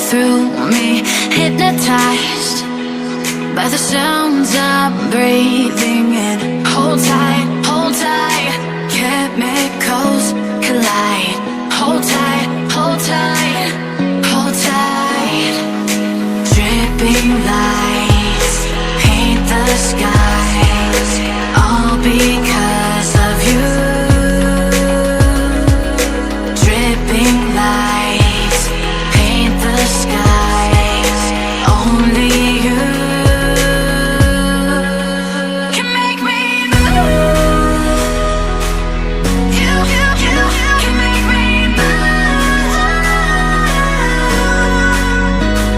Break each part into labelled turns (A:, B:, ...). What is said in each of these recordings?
A: through me, hypnotized by the sounds I'm breathing in. Hold tight, chemicals collide. Hold tight, hold tight, hold tight. Dripping lights paint the skies, all because of you. Dripping lights paint the skies, only you can make me move. You can make me move.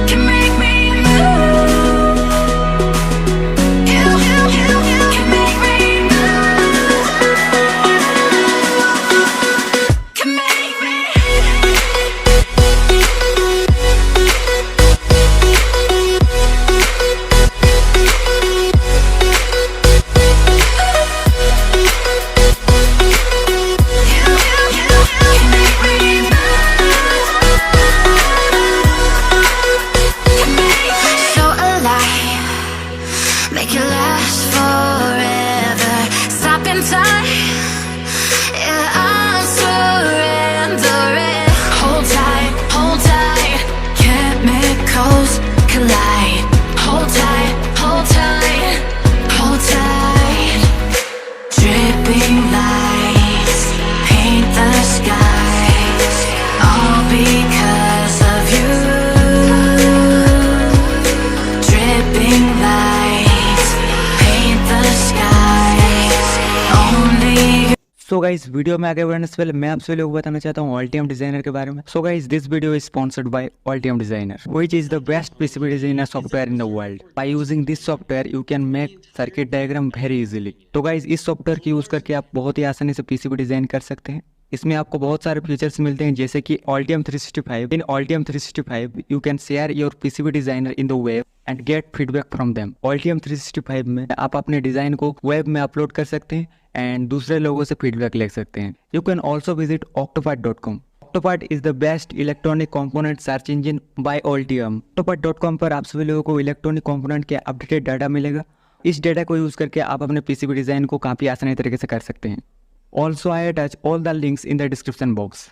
A: Can make me move. You can make me move. Can make me. So alive, make it last forever. Stop in time, yeah, I'm surrendering. Hold tight, chemicals collide. Hold tight, hold tight, hold tight. Dripping lights paint the skies, all because of you. Dripping lights paint the skies, only you.
B: So guys video में आगे बढ़ने से पहले मैं आप सभी लोगों को बताना चाहता हूँ Altium डिजाइनर के बारे में. So guys this video is sponsored by Altium designer which is the best PCB designer software in the world. By using this software you can make circuit diagram very easily. तो guys इस software की use करके आप बहुत ही आसानी से PCB design कर सकते हैं. इसमें आपको बहुत सारे फीचर्स मिलते हैं जैसे कि Altium 365. In Altium 365 you can share your PCB designer in the web and gate feedback from them. Altium 365 में आप अपने डिजाइन को वेब में अपलोड कर सकते हैं एंड दूसरे लोगों से फीडबैक ले सकते हैं. You can also visit octopart.com. Octopart is the best electronic component search engine by Altium. Octopart.com पर आप सभी लोगों को इलेक्ट्रॉनिक कंपोनेंट के अपडेटेड डाटा मिलेगा. इस डेटा को यूज करके आप अपने पीसीबी डिजाइन को काफी आसानी तरीके से कर सकते हैं. Also I attach all the links in the description box.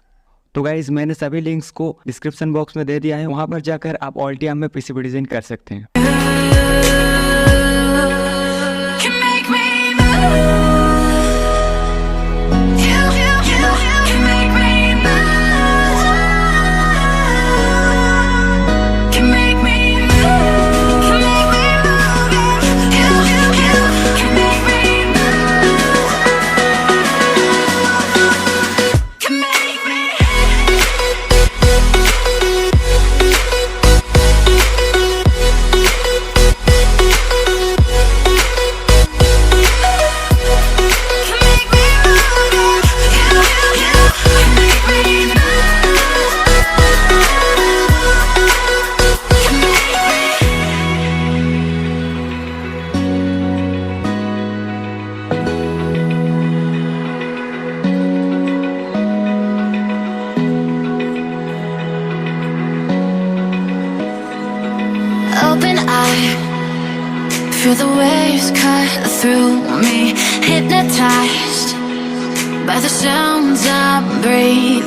B: तो गाइज मैंने सभी लिंक्स को डिस्क्रिप्शन बॉक्स में दे दिया है, वहां पर जाकर आप Altium में पीसीबी डिजाइन कर सकते हैं.
A: Can make me move. You can make me move. Can make me move. Can make me move. You can make me move. Can make me. Open eye, feel the waves cut through me, hypnotized by the sounds I'm breathing.